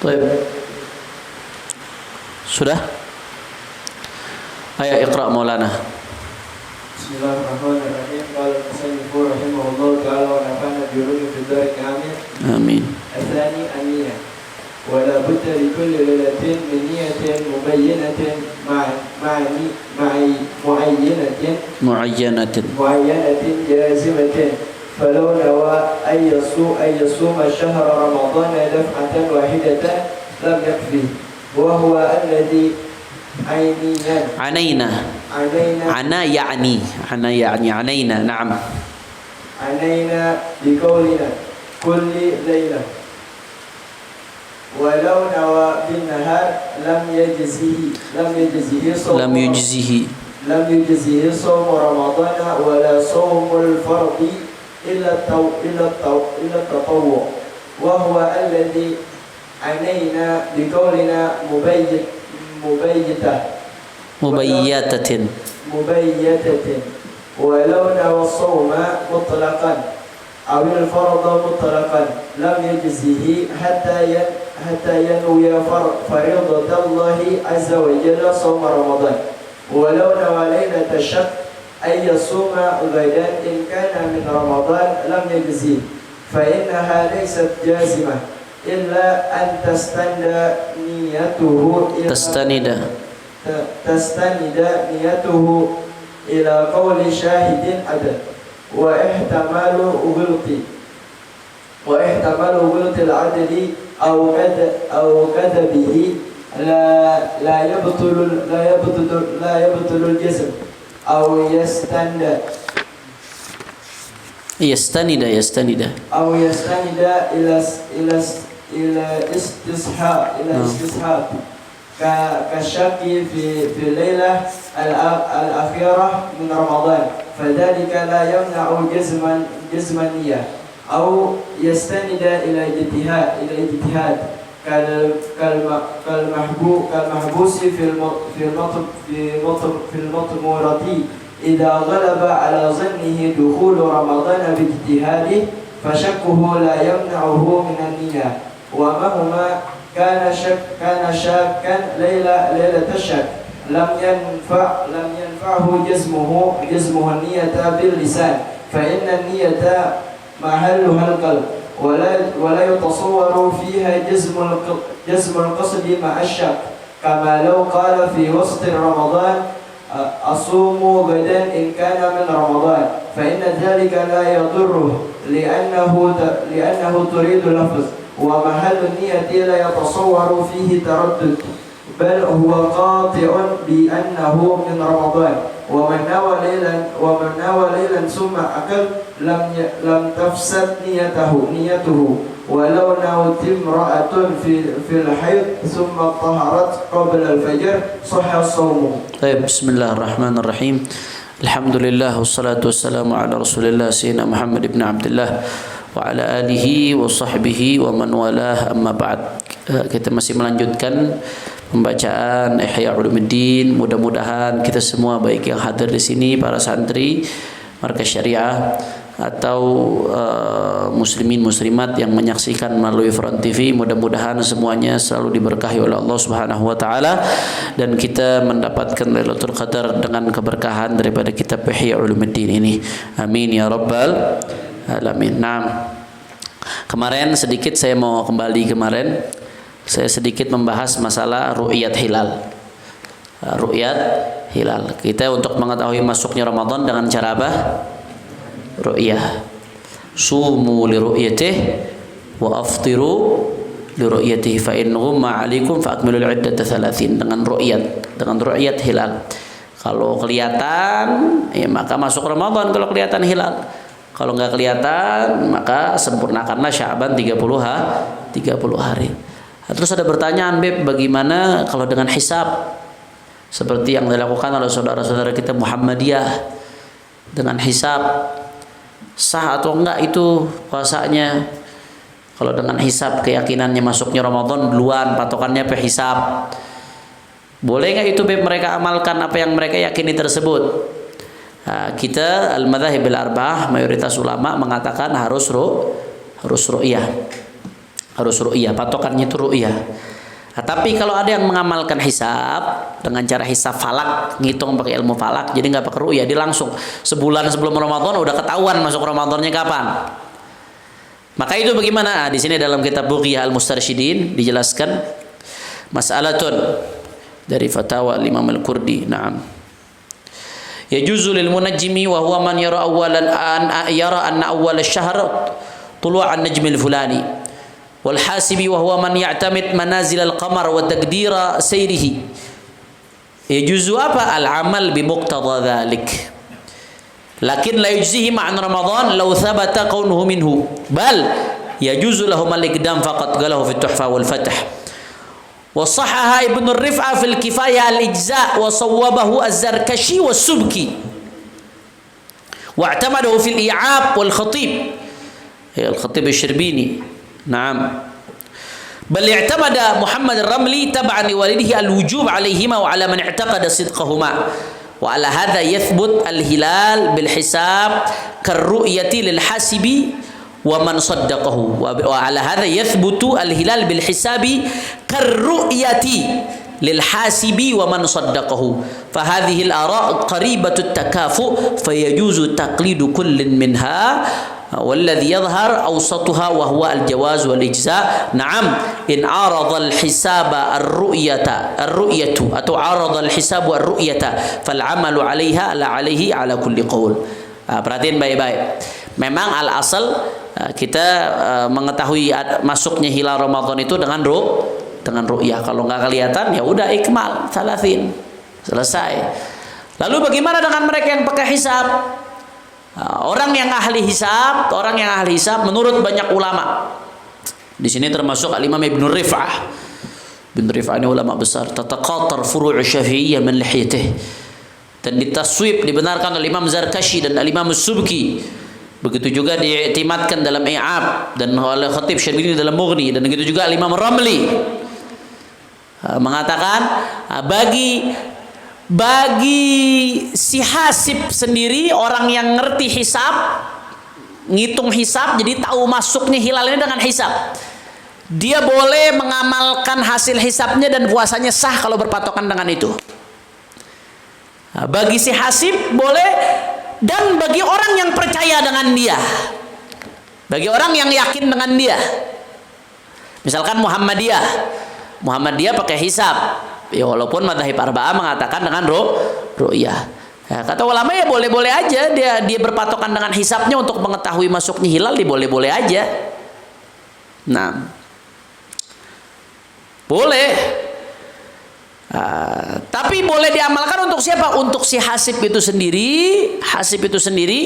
Baik. Sudah? Ayo iqra Maulana. Bismillahirrahmanirrahim. Qala al-musannif rahimahullah ta'ala wa nafa'ana bi ulumi fid darin amin. Amin. الثاني النية ولا بد لكل ليلة من نية مبينة مع معينة جازمة فلو نوى أن يصوم شهر رمضان دفعة واحدة لم يكفي وهو الذي عنينا نعم عنينا بقولنا كل ليلة ولو نوى بالنهار لم يجزه صوم رمضان ولا صوم الفرض إلا التطوع وهو الذي عنينا بقولنا مبيتة ولو نوى الصوم مطلقا أو الفرض مطلقا لم يجزه حتى ينوي فريضة الله عز وجل صوم رمضان ولو نوى ليلة الشك أن يصوم غدا إن كان من رمضان لم يجزه فإنها ليست جازمة إلا أن تستند نيته إلى قول شاهد عدل واحتمال غلط العدل أو كذبه لا يبطل الجسم أو يستند إلى استصحاب كالشك في الليلة الأخيرة من رمضان فذلك لا يمنع جزم النية أو يستند إلى اجتهاد كالمحبوس في المطمورة إذا غلب على ظنه دخول رمضان باجتهاده فشكه لا يمنعه من النية ومهما كان شاكا ليلة الشك لم ينفعه جزمه النية باللسان فإن النية محلها القلب ولا يتصور فيها جزم القصد مع الشك كما لو قال في وسط رمضان أصوم غدا إن كان من رمضان فإن ذلك لا يضره لأنه تريد لفظ ومحل النية لا يتصور فيه تردد بل هو قاطع بأنه من رمضان ومن نوى ليلا ثم أكل لم تفسد نيته ولو نوت امرأة في الحيض ثم طهرت قبل الفجر صح الصوم. طيب بسم الله الرحمن الرحيم. الحمد لله والصلاة والسلام على رسول الله سيدنا محمد بن عبد الله wa ala alihi wa sahbihi wa man walah, amma ba'd. Kita masih melanjutkan pembacaan Ihya Ulumuddin. Mudah-mudahan kita semua, baik yang hadir di sini, para santri Markas Syariah atau muslimin muslimat yang menyaksikan melalui Front TV, mudah-mudahan semuanya selalu diberkahi oleh Allah Subhanahu wa taala dan kita mendapatkan Lailatul Qadar dengan keberkahan daripada kitab Ihya Ulumuddin ini. Amin ya rabbal alamin. Nah, kemarin sedikit saya mau kembali saya sedikit membahas masalah ru'yat hilal. Ru'yat hilal. Kita untuk mengetahui masuknya Ramadan dengan cara apa? Ru'yah. Sumu li ru'yatih wa aftiru li ru'yatih fa in ghumma 'alaikum fa akmilul 'iddata 30. Dengan ru'yat hilal. Kalau kelihatan, ya maka masuk Ramadan kalau kelihatan hilal. Kalau nggak kelihatan, maka sempurnakanlah Sya'ban 30 hari. Nah, terus ada pertanyaan, Beb, bagaimana kalau dengan hisab? Seperti yang dilakukan oleh saudara-saudara kita Muhammadiyah dengan hisab, sah atau enggak itu puasanya? Kalau dengan hisab keyakinannya masuknya Ramadan duluan, patokannya pe hisab. Boleh enggak itu, Beb, mereka amalkan apa yang mereka yakini tersebut? Nah, kita al-madzhab al-arba'ah, mayoritas ulama mengatakan harus ru'yah. Harus ru'yah, patokannya itu ru'yah. Nah, tapi kalau ada yang mengamalkan hisab dengan cara hisab falak, ngitung pakai ilmu falak, jadi nggak pakai ru'yah, dia langsung sebulan sebelum Ramadan udah ketahuan masuk Ramadannya kapan. Maka itu bagaimana? Nah, di sini dalam kitab Bughiyah Al-Mustarsyidin dijelaskan mas'alatun dari fatwa Imam Al-Qurdi. Naam. Yajuzu lil munajjimi wa huwa man yara awwalan an yara anna awwal asy-syahr tulu'an najmil fulani. Wal hasibi wa huwa man ya'tamid manazil al-qamar wa taqdira sayrihi. Yajuzu apa? Al-amal bi muqtada dzalik. Lakin la yujzihi ma'an Ramadan law thabata kaunuhu minhu. Bal yajuzu lahum al-iqdam faqat qalahu fi Tuhfa wal Fath. Wa sahaha Ibnu Rif'ah fil Kifayah al-Ijza' wa sawwabahu Az-Zarkashi was-Subki. Wa i'tamadahu fil I'ab wal Khatib. Al-Khatib Asy-Syirbini. Naam. Bal i'tamada Muhammad Ar-Ramli tab'an li walidihi al-wujub 'alayhima wa 'ala man i'taqada sidqahuma. Wa 'ala hadha yathbut al-hilal bil hisab karru'yati lil hasibi wa man saddaqahu. Wa 'ala hadha yathbutu al-hilal bil hisabi karru'yati lil hasibi wa man saddaqahu. Fa hadhihi al-ara' qaribatu at-takafu fayajuzu taqlidu kullin minha. والذي يظهر أوسطها وهو الجواز والإجزاء. نعم إن عارض الحساب الرؤية أو عارض الحساب الرؤية فالعمل عليها لا عليه على كل قول. Perhatiin baik-baik. Memang al-asal kita mengetahui masuknya hilal Ramadan itu dengan ru'yah. Kalau nggak kelihatan ya udah ikmal 30 selesai. Lalu bagaimana dengan mereka yang pakai hisab? Orang yang ahli hisab menurut banyak ulama. Di sini termasuk Al-Imam Ibnu Rif'ah. Ibnu Rif'ah ini ulama besar. Tataqatar furu' Syafi'iyyah min lihiyatihi. Dan ditaswib dibenarkan oleh Imam Zarkashi dan Al-Imam Subki. Begitu juga diiktimadkan dalam I'ab dan oleh Khatib Syarbini dalam Mughni, dan begitu juga Al-Imam Ramli mengatakan bagi si hasib sendiri, orang yang ngerti hisab, ngitung hisab, jadi tahu masuknya hilal ini dengan hisab, dia boleh mengamalkan hasil hisabnya dan puasanya sah kalau berpatokan dengan itu. Bagi si hasib boleh, dan bagi orang yang percaya dengan dia, bagi orang yang yakin dengan dia. Misalkan Muhammadiyah pakai hisab. Ya walaupun madzhab arba'ah mengatakan dengan ru'yah. Ya, kata ulama ya boleh-boleh aja dia berpatokan dengan hisabnya untuk mengetahui masuknya hilal, dia boleh-boleh aja. Nah, boleh. Tapi boleh diamalkan untuk siapa? Untuk si hasib itu sendiri,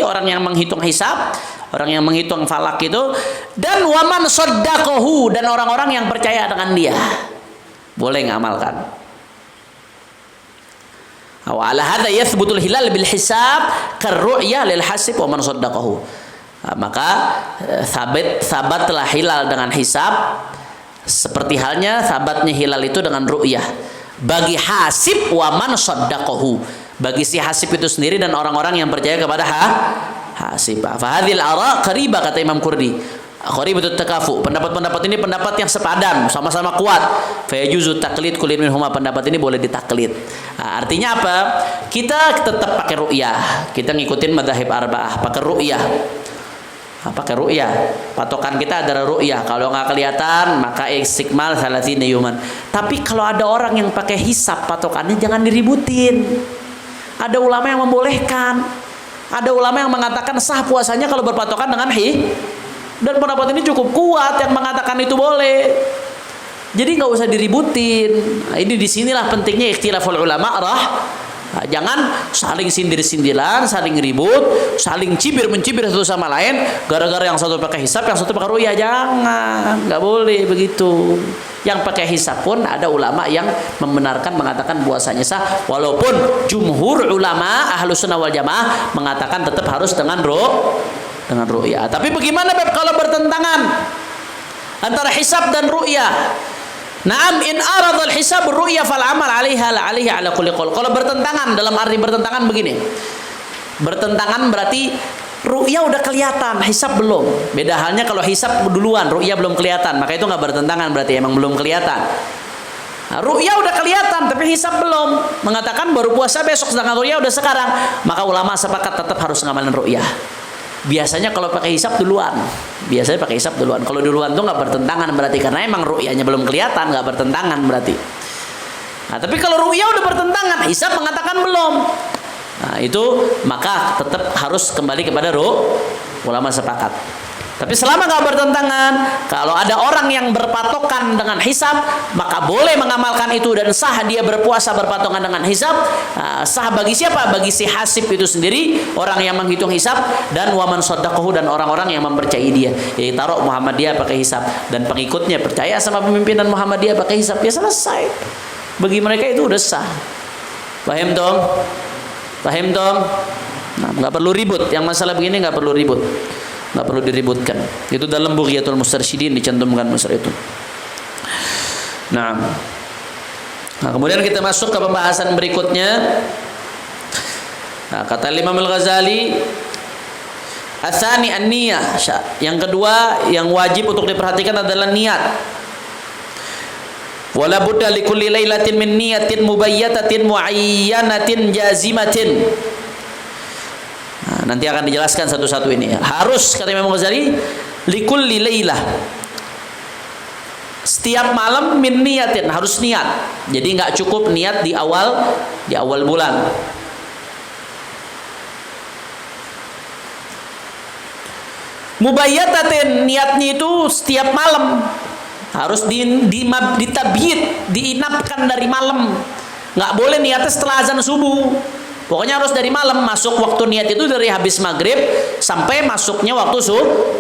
orang yang menghitung hisab, orang yang menghitung falak itu, dan waman saddaqahu, dan orang-orang yang percaya dengan dia. Boleh ngamalkan. Wa 'ala hadza yathbutul hilal bil hisab karru'yah lil hasib wa man saddaqahu. Maka sabatlah hilal dengan hisab seperti halnya sabatnya hilal itu dengan ru'yah bagi hasib wa man saddaqahu, bagi si hasib itu sendiri dan orang-orang yang percaya kepada hasib. Fa hadhil ara qaribah, kata Imam Qurdi, qaribatut takafu. Pendapat-pendapat ini pendapat yang sepadan, sama-sama kuat. Fa yajuzu taqlid kullin minhuma, pendapat ini boleh ditaklid. Artinya apa? Kita tetap pakai ru'yah. Kita ngikutin madzhab arba'ah, pakai ru'yah. Patokan kita adalah ru'yah. Kalau nggak kelihatan maka istikmal 30 yuman. Tapi kalau ada orang yang pakai hisab, patokannya jangan diributin. Ada ulama yang membolehkan. Ada ulama yang mengatakan sah puasanya kalau berpatokan dengan dan pendapat ini cukup kuat yang mengatakan itu boleh. Jadi nggak usah diributin. Nah, ini disinilah pentingnya ikhtilaful ulama jangan saling sindir-sindiran, saling ribut, saling cibir-mencibir satu sama lain gara-gara yang satu pakai hisab, yang satu pakai ru'yah. Jangan, nggak boleh begitu. Yang pakai hisab pun ada ulama yang membenarkan, mengatakan puasanya sah, walaupun jumhur ulama Ahlus Sunnah wal Jamaah mengatakan tetap harus dengan ru'yah. Tapi bagaimana kalau bertentangan antara hisab dan ru'yah? Naam, in aradul hisab ru'yah fal amal 'alaiha la 'alaihi 'ala kulli qaul. Kalau bertentangan, dalam arti bertentangan begini. Bertentangan berarti ru'ya udah kelihatan, hisab belum. Beda halnya kalau hisab duluan, ru'ya belum kelihatan, maka itu nggak bertentangan, berarti emang belum kelihatan. Nah, ru'ya udah kelihatan tapi hisab belum, mengatakan baru puasa besok sedangkan ru'ya udah sekarang, maka ulama sepakat tetap harus ngamalin ru'ya. Biasanya kalau pakai hisab duluan, biasanya pakai hisab duluan. Kalau duluan tuh nggak bertentangan berarti, karena emang ru'yanya belum kelihatan, nggak bertentangan berarti. Nah, tapi kalau ru'ya udah bertentangan, hisab mengatakan belum. Nah, itu maka tetap harus kembali kepada ulama sepakat. Tapi selama nggak bertentangan, kalau ada orang yang berpatokan dengan hisab, maka boleh mengamalkan itu dan sah dia berpuasa berpatokan dengan hisab. Sah bagi siapa? Bagi si hasib itu sendiri, orang yang menghitung hisab, dan waman sodakohu, dan orang-orang yang mempercayai dia. Jadi taruh Muhammadiyah pakai hisab dan pengikutnya percaya sama pemimpinan Muhammadiyah pakai hisab, ya selesai. Bagi mereka itu udah sah. Paham dong? Paham dong? Nah, nggak perlu ribut. Yang masalah begini nggak perlu ribut, nggak perlu diributkan. Itu dalam Bughiyatul Mustarsyidin dicantumkan masalah itu. Nah, kemudian kita masuk ke pembahasan berikutnya. Nah, kata Imam Al-Ghazali, Atsani an-niyah. Yang kedua yang wajib untuk diperhatikan adalah niat. Wala budda likulli lailatin min niyatin mubayyatatin muayyanatin jazimatin. Nah, nanti akan dijelaskan satu-satu ini. Harus, kata Imam Ghazali, likulli lailah, setiap malam min niyatin, harus niat. Jadi nggak cukup niat di awal bulan. Mubayyatatin, niatnya itu setiap malam. Harus ditabyid, diinapkan dari malam. Nggak boleh niatnya setelah azan subuh. Pokoknya harus dari malam. Masuk waktu niat itu dari habis maghrib sampai masuknya waktu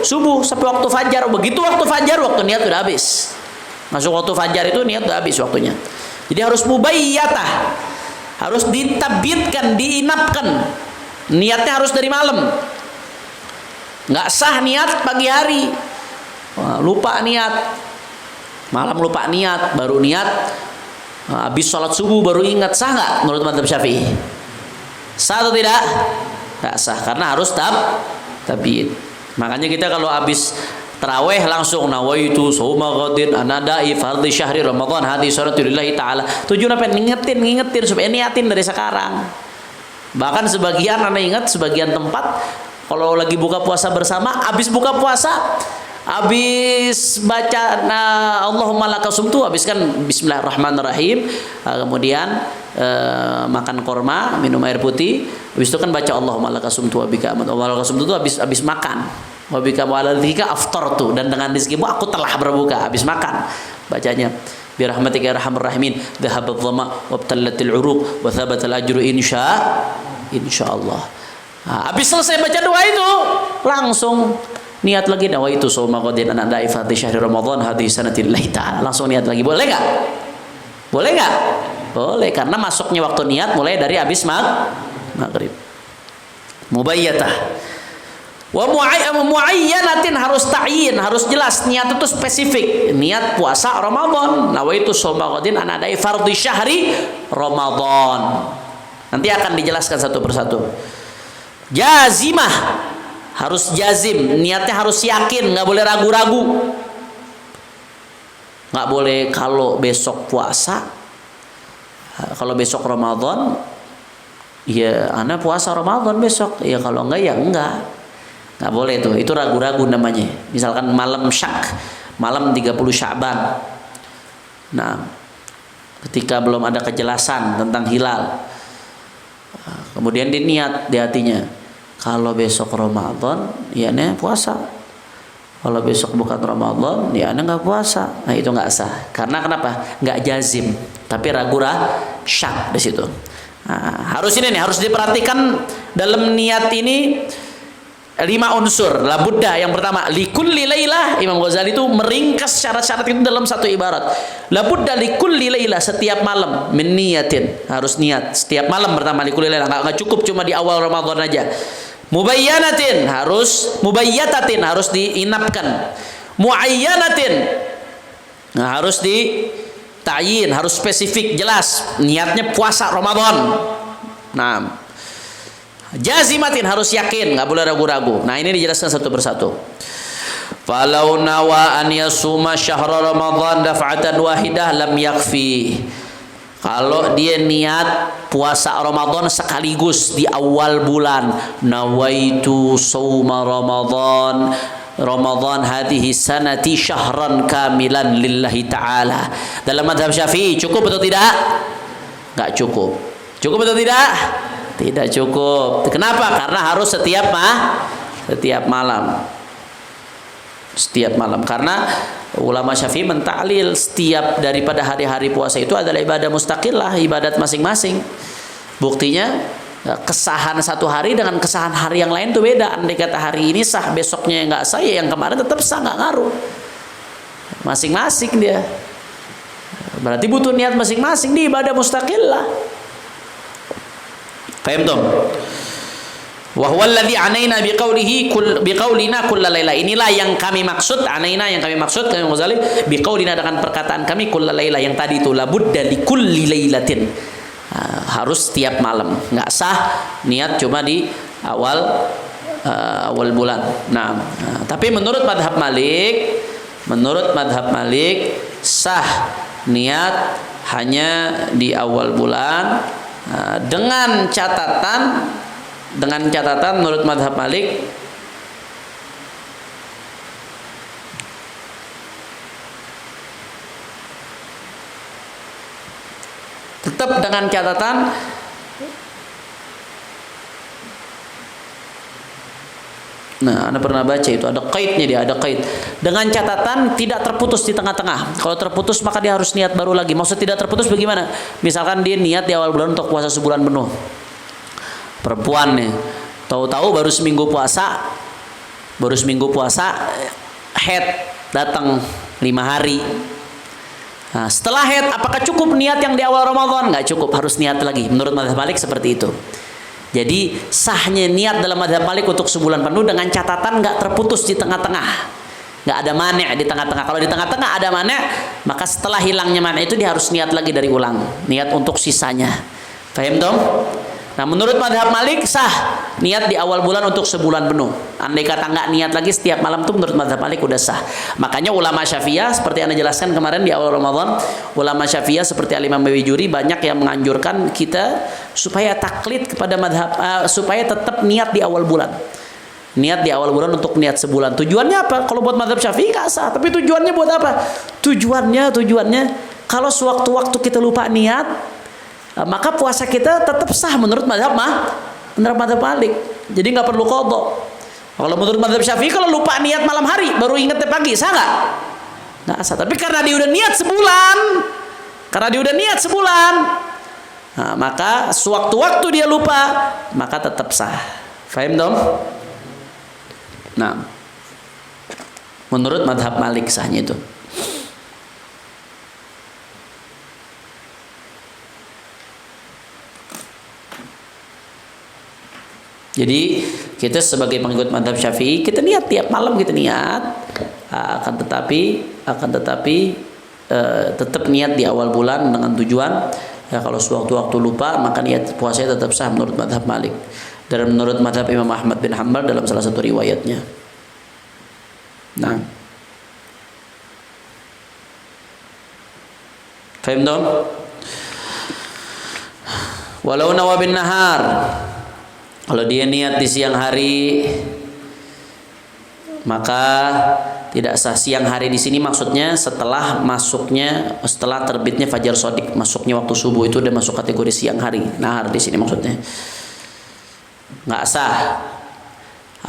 subuh, sampai waktu fajar. Begitu waktu fajar, waktu niat sudah habis. Masuk waktu fajar itu niat sudah habis waktunya. Jadi harus mubayyatah, harus ditabyidkan, diinapkan. Niatnya harus dari malam. Nggak sah niat pagi hari. Wah, lupa niat. Malam lupa niat, baru niat habis sholat subuh baru ingat. Sah nggak menurut mazhab Syafi'i? Sah atau tidak? Nggak sah, karena harus tabyid. Makanya kita kalau habis taraweh langsung nawaitu shauma ghadin anadai fardhi syahri ramadan hadhi salatulillahi taala. Tujuan apa? Ngingetin supaya niatin dari sekarang. Bahkan sebagian anak ingat, sebagian tempat kalau lagi buka puasa bersama, habis buka puasa, habis baca Allahumma laka sumtu, habis kan bismillahirrahmanirrahim, kemudian makan korma, minum air putih, habis itu kan baca Allahumma laka sumtu wa bika amantu. Allahumma laka sumtu itu habis makan, wa bika wa ala dzika aftartu, dan dengan rizkimu aku telah berbuka. Habis makan bacanya bi rahmatika ya arhamar rahimin dhahabat dhama wa btallatil uruq wa thabatal ajru insyaallah. Habis selesai baca doa itu langsung niat lagi, nawaitu shauma ghadin anadai fardhi syahri ramadan hadhi sanatillahi ta'ala. Langsung niat lagi. Boleh nggak? Boleh nggak? Boleh, karena masuknya waktu niat mulai dari habis maghrib. Mubayyatah. Wa muayyanatin, harus ta'yin, harus jelas. Niat itu spesifik. Niat puasa Ramadan. Nawaitu shauma ghadin anadai fardhi syahri ramadan. Nanti akan dijelaskan satu persatu. Jazimah, harus jazim, niatnya harus yakin, nggak boleh ragu-ragu. Nggak boleh kalau besok puasa, kalau besok Ramadan, ya ana puasa Ramadan besok, ya kalau enggak ya enggak. Nggak boleh tuh, itu ragu-ragu namanya. Misalkan malam syak, malam 30 Sya'ban. Nah, ketika belum ada kejelasan tentang hilal, kemudian dia niat di hatinya, kalau besok Ramadan ya ane puasa, kalau besok bukan Ramadan ya ane nggak puasa. Nah, itu nggak sah. Karena kenapa? Nggak jazim, tapi ragu-ragu, syak di situ. Nah, harus ini nih, harus diperhatikan dalam niat ini 5 unsur. La Buddha, yang pertama, likulli lailah. Imam Ghazali itu meringkas syarat-syarat itu dalam satu ibarat. La Buddha likulli lailah, setiap malam, min niyatin, harus niat setiap malam. Pertama, likulli lailah, enggak cukup cuma di awal Ramadan aja. Mubayyanatin, harus mubayyatatin, harus diinapkan. Muayyanatin, nah, harus di ta'yin, harus spesifik, jelas niatnya puasa Ramadan. Nah, Jazimatin, harus yakin, nggak boleh ragu-ragu. Nah, ini dijelaskan satu persatu. Falau nawa an yasuma syahra Ramadan daf'atan wahidah lam yakfi. Kalau dia niat puasa Ramadan sekaligus di awal bulan, nawaitu sauma Ramadan hadhihi sanati syahran kamilan lillahi ta'ala. Dalam mazhab Syafi'i cukup atau tidak? Enggak cukup. Cukup atau tidak? Tidak cukup. Kenapa? Karena harus setiap malam. Setiap malam. Karena ulama Syafi'i mentaklil setiap daripada hari-hari puasa itu adalah ibadah mustaqillah, ibadat masing-masing. Buktinya kesahan satu hari dengan kesahan hari yang lain itu beda. Andai kata hari ini sah, besoknya nggak sah, ya yang kemarin tetap sah, nggak ngaruh. Masing-masing dia. Berarti butuh niat masing-masing di ibadah mustaqillah. Paham dong? Wa huwa alladhi anaina biqaulina kullalaila. Inilah yang kami maksud, anaina yang kami maksud kami Ghazali biqaulina dengan perkataan kami kullalaila yang tadi itu labudda likulli lailatin. Harus setiap malam. Enggak sah niat cuma di awal bulan. Nah, tapi menurut madhab Malik sah niat hanya di awal bulan dengan catatan menurut madhab Malik tetap dengan catatan Anda pernah baca itu ada qaidnya, dia ada qaid dengan catatan tidak terputus di tengah-tengah. Kalau terputus maka dia harus niat baru lagi. Maksud tidak terputus bagaimana? Misalkan dia niat di awal bulan untuk puasa sebulan penuh. Perempuan nih, tahu-tahu baru seminggu puasa head datang 5 hari. Nah, setelah head apakah cukup niat yang di awal Ramadan? Nggak cukup, harus niat lagi. Menurut mazhab Malik seperti itu. Jadi sahnya niat dalam mazhab Malik untuk sebulan penuh dengan catatan nggak terputus di tengah-tengah, nggak ada mane' di tengah-tengah. Kalau di tengah-tengah ada mane', maka setelah hilangnya mane' itu dia harus niat lagi dari ulang, niat untuk sisanya. Paham dong? Nah, menurut madhab Malik sah niat di awal bulan untuk sebulan penuh. Andai kata nggak niat lagi setiap malam tuh menurut madhab Malik udah sah. Makanya ulama Syafi'iyah seperti yang Anda jelaskan kemarin di awal Ramadan, ulama Syafi'iyah seperti Al-Imam Bawijuri banyak yang menganjurkan kita supaya taklid kepada madhab, supaya tetap niat di awal bulan. Niat di awal bulan untuk niat sebulan. Tujuannya apa? Kalau buat madhab Syafi'i nggak sah. Tapi tujuannya buat apa? Tujuannya kalau sewaktu-waktu kita lupa niat, maka puasa kita tetap sah menurut madhab Malik. Jadi nggak perlu qadha. Kalau menurut madhab Syafi'i kalau lupa niat malam hari baru ingat pagi, sah nggak? Nggak sah. Tapi karena dia udah niat sebulan, nah, maka sewaktu-waktu dia lupa maka tetap sah. Faham dong? Nah, menurut madhab Malik sahnya itu. Jadi kita sebagai pengikut mazhab Syafi'i kita niat tiap malam, kita niat akan tetapi tetap niat di awal bulan dengan tujuan ya kalau sewaktu-waktu lupa maka niat puasanya tetap sah menurut mazhab Malik dan menurut mazhab Imam Ahmad bin Hanbal dalam salah satu riwayatnya. Nah, faham dong? Walau nawa bin nahar, kalau dia niat di siang hari maka tidak sah. Siang hari di sini maksudnya setelah terbitnya fajar shadiq, masuknya waktu subuh itu udah masuk kategori siang hari. Nahar di sini maksudnya nggak sah,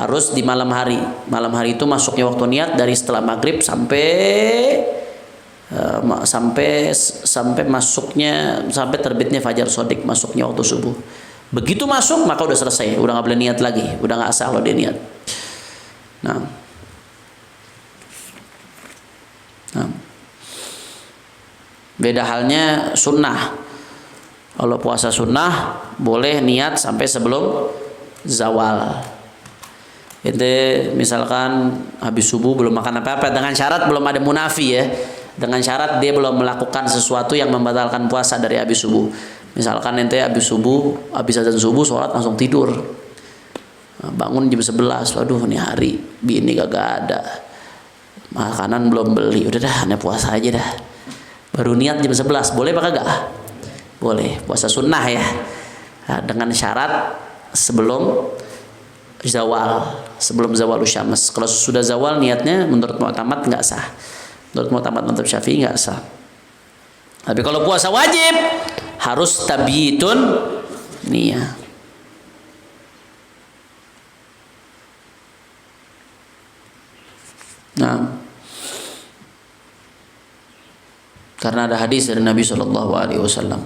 harus di malam hari. Malam hari itu masuknya waktu niat dari setelah maghrib sampai terbitnya fajar shadiq, masuknya waktu subuh. Begitu masuk maka udah selesai, udah nggak boleh niat lagi, udah nggak sah kalau dia niat. Nah, beda halnya sunnah. Kalau puasa sunnah boleh niat sampai sebelum zawal. Itu misalkan habis subuh belum makan apa-apa dengan syarat belum ada munafi ya. Dengan syarat dia belum melakukan sesuatu yang membatalkan puasa dari habis subuh. Misalkan ente habis azan subuh sholat langsung tidur. Bangun jam 11, waduh nih hari bini kagak ada, makanan belum beli, udah dah ane puasa aja dah. Baru niat jam 11, boleh apa kagak? Boleh, puasa sunnah ya. Nah, dengan syarat sebelum zawal syams. Kalau sudah zawal niatnya menurut mu'tamad nggak sah. Menurut mu'tamad madzhab Syafi'i nggak sah. Tapi kalau puasa wajib harus tabiitun niyah. Nah, karena ada hadis dari Nabi Shallallahu Alaihi Wasallam.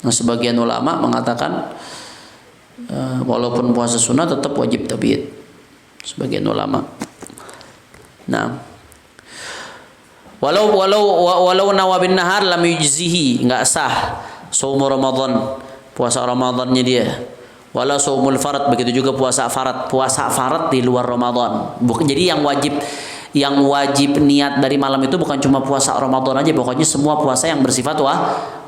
Nah, sebagian ulama mengatakan walaupun puasa sunnah tetap wajib tabiat. Sebagian ulama. Nah, walau nawabin nahar lam yujzihi, nggak sah saum Ramadan, puasa Ramadannya dia. Walau saumul farad, begitu juga puasa farad di luar Ramadan. Jadi yang wajib niat dari malam itu bukan cuma puasa Ramadan aja, pokoknya semua puasa yang bersifat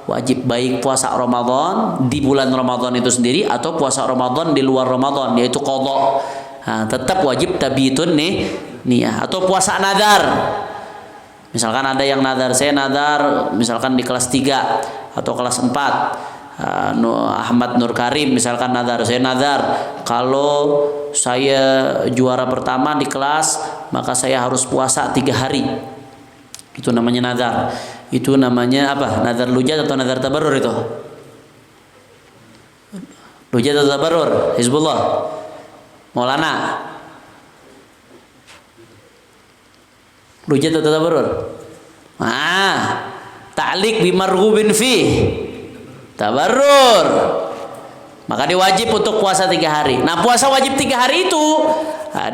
wajib, baik puasa Ramadan di bulan Ramadan itu sendiri atau puasa Ramadan di luar Ramadan, yaitu qadha. Nah, tetap wajib tabiitun niyah. Atau puasa nadar. Misalkan ada yang nadar, saya nadar misalkan di kelas 3 atau kelas 4. Ahmad Nur Karim misalkan nadar, saya nadar kalau saya juara pertama di kelas maka saya harus puasa 3 hari. Itu namanya nadar. Itu namanya apa? Nadar lujat atau nadar tabarrur itu? Lujat atau tabarrur? Hizbullah, Maulana. Lujat atau tabarrur? Ta'liq bimarghubin fi tabarrur. Maka diwajib untuk puasa 3 hari. Nah, puasa wajib 3 hari itu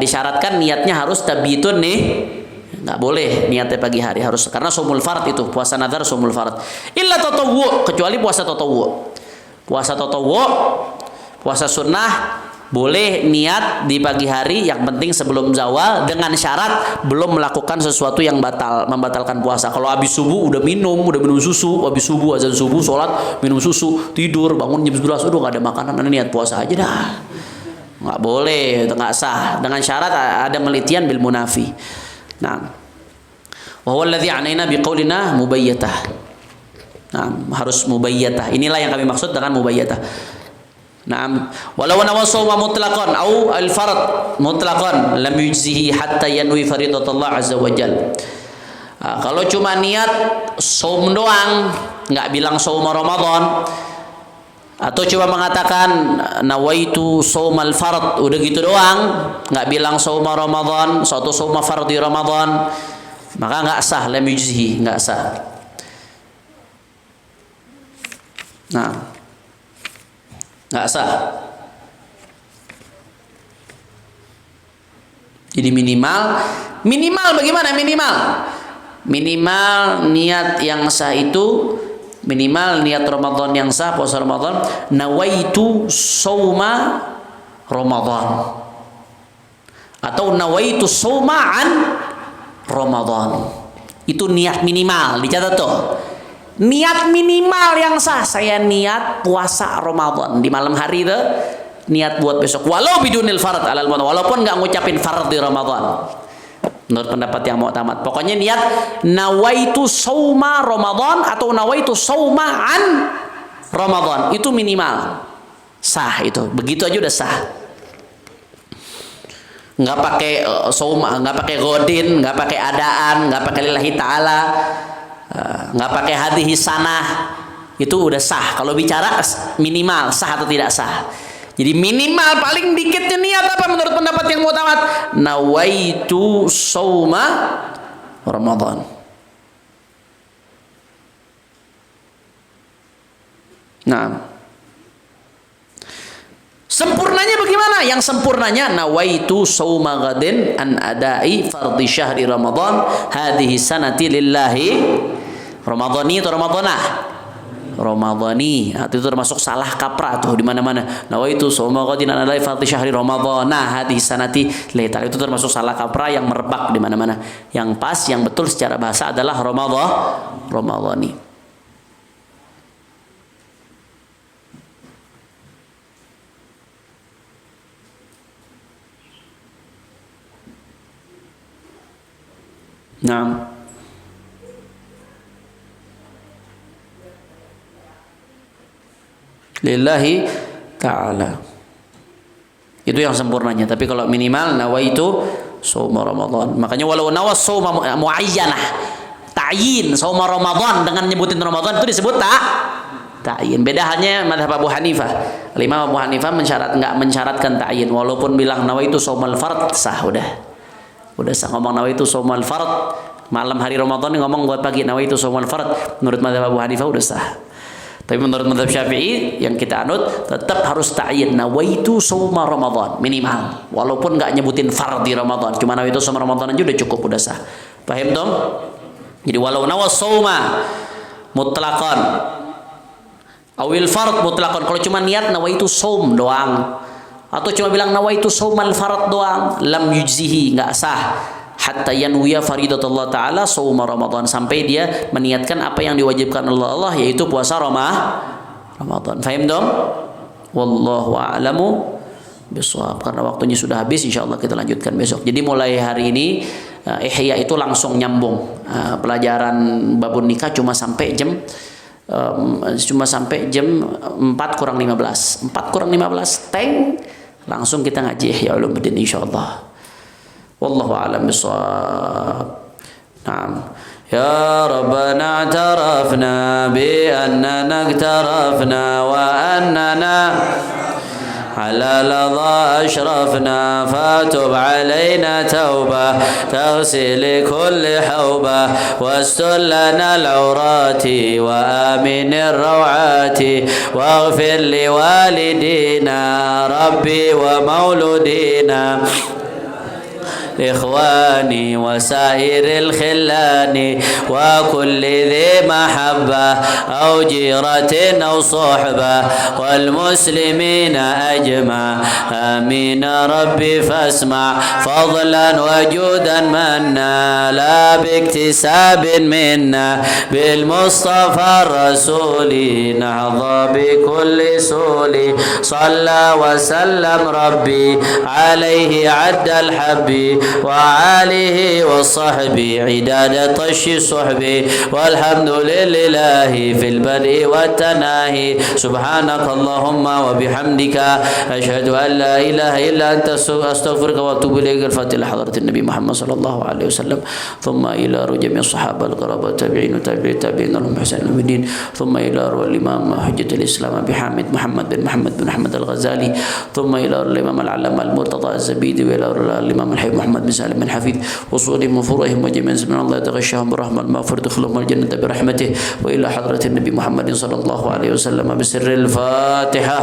disyaratkan niatnya harus tabiitun nih. Nggak boleh niatnya pagi hari, harus karena saumul fard itu, puasa nadar saumul fard. Illa tatawwu, kecuali puasa tatawwu. Puasa tatawwu, puasa sunnah boleh niat di pagi hari, yang penting sebelum zawal, dengan syarat belum melakukan sesuatu yang membatalkan puasa. Kalau habis subuh udah minum susu, habis subuh azan subuh, sholat, minum susu, tidur, bangun jam 11, udah nggak ada makanan, niat puasa aja dah. Nggak boleh, nggak sah. Dengan syarat ada melitian bil munafi. Nah, wa huwa alladhi anaina biqaulina mubayyatah. Nah, harus mubayyatah. Inilah yang kami maksud dengan mubayyatah. Naam, walau nawa shauma mutlaqan au al-fard mutlaqan lam yujzihi hatta yanwi faridatallah azza wajal. Kalau cuma niat saum doang, enggak bilang saum Ramadan, atau cuma mengatakan nawaitu shaumal fard, udah gitu doang, enggak bilang saum Ramadan, suatu saum fardhi Ramadan, maka enggak sah, lam yujzihi, enggak sah. Nah, nggak sah. Jadi minimal bagaimana minimal niat yang sah itu, minimal niat Ramadan yang sah, puasa Ramadan, nawaitu sauma Ramadan atau nawaitu sauma an Ramadan. Itu niat minimal, dicatat tuh. Niat minimal yang sah, saya niat puasa Ramadan di malam hari itu, niat buat besok walau bidunil fard alal mu'tamad, walaupun nggak ngucapin fard di Ramadan. Menurut pendapat yang mu'tamad, pokoknya niat nawaitu sauma Ramadan atau nawaitu sauma an Ramadan, itu minimal sah. Itu begitu aja udah sah. Nggak pakai sauma, nggak pakai godin, nggak pakai adaan, nggak pakai lillahi ta'ala, nggak pakai hadis sanah, itu udah sah. Kalau bicara minimal sah atau tidak sah, jadi minimal paling dikitnya niat apa menurut pendapat yang mu'tamad? Nawaitu sauma Ramadan. Nah, sempurnanya bagaimana? Yang sempurnanya nawaitu sauma ghadin an adai fardhi syahri Ramadan hadhihi sanati lillahi Ramadhani atau Ramadhanah? Ramadhani. Nah, itu termasuk salah kaprah tuh di mana-mana. Nawaitu sauma ghadin an adai fardhi syahri Ramadhanah hadhihi sanati lillahi. Itu termasuk salah kaprah yang merebak di mana-mana. Yang pas, yang betul secara bahasa adalah Ramadhani. Naam. Lillahi ta'ala. Itu yang sempurnanya. Tapi kalau minimal nawaitu shauma Ramadan. Makanya walau nawas shauma muayyanah, ta'yin shauma Ramadan dengan nyebutin Ramadan itu disebut ta'yin. Beda hanya mazhab Abu Hanifah. Imam Abu Hanifah enggak mensyaratkan ta'yin, walaupun bilang nawaitu shaumal fard sah udah sah. Ngomong nawaitu shaumal fard malam hari Ramadan, ngomong buat pagi nawaitu shaumal fard, menurut mazhab Abu Hanifah udah sah. Tapi menurut mazhab Syafi'i yang kita anut tetap harus ta'yin nawaitu shauma Ramadan minimal, walaupun enggak nyebutin fardhi Ramadan, cuma nawaitu shauma Ramadan aja udah cukup, udah sah. Paham dong? Jadi walau nawas shauma mutlaqan awil fard mutlaqan, kalau cuma niat nawaitu shaum doang atau cuma bilang nawaitu shaumal fard doang, lam yujzihi, enggak sah. Hatta yanwiya faridatullah ta'ala shauma Ramadan, sampai dia meniatkan apa yang diwajibkan Allah yaitu puasa Ramadan. Faham dong? Wallahu a'lamu bishawab. Karena waktunya sudah habis, insyaallah kita lanjutkan besok. Jadi mulai hari ini Ihya itu langsung nyambung. Pelajaran babun nikah cuma sampai jam 4 kurang 15. 4 kurang 15 teng langsung kita ngaji Ihya Ulumuddin insyaallah. Wallahu a'lam bishawab. Naam. Ya Rabbana i'tarafna bi annana i'tarafna wa annana على لظى أشرفنا فاتب علينا توبة تغسل كل حوبة واستر لنا العورات وآمن الروعات واغفر لوالدينا ربي ومولودينا إخواني وسائر الخلان وكل ذي محبة أو جيرة أو صحبة والمسلمين أجمع آمين ربي فاسمع فضلا وجودا منا لا باكتساب منا بالمصطفى الرسول نحظى بكل سول صلى وسلم ربي عليه عد الحب وآله وصحبه عداد طش صحبه والحمد لله في البدء والتناهي سبحانك اللهم وبحمدك أشهد أن لا إله إلا أنت أستغفرك وأتوب إليك. الفاتحة لحضرة النبي محمد صلى الله عليه وسلم ثم إلى جميع الصحابة القرابة التابعين وتابعين لهم بإحسان إلى الدين ثم إلى الإمام حجة الإسلام أبي حامد محمد بن أحمد الغزالي ثم إلى الإمام العلامة المرتضى الزبيدي وإلى الإمام الحبيب محمد بن سالم بن حفيظ وصولهم وفروعهم وجميع من الله يتغشاهم برحمة المغفرة دخلهم الجنة برحمته وإلى حضرة النبي محمد صلى الله عليه وسلم بسر الفاتحة.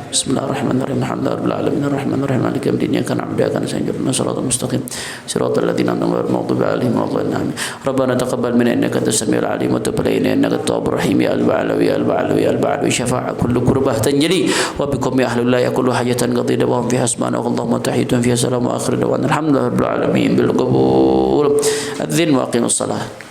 بسم الله الرحمن الرحيم الحمد لله رب العالمين الرحمن الرحيم مالك يوم الدين إياك نعبد وإياك نستعين اهدنا الصراط المستقيم صراط الذين أنعمت عليهم غير المغضوب عليهم ولا الضالين. ربنا تقبل منا إنك أنت السميع العليم وتب علينا إنك التواب الرحيم. يا البعلوي يا البعلوي يا البعلوي شفاعة كل كربة تنجلي وبكم يا أهل الله كل حاجة قضينا وهم في حسبنا اللهم تحيتهم فيها سلام وآخر دعوانا الحمد لله رب العالمين بالقبول. أذن وأقيم الصلاة.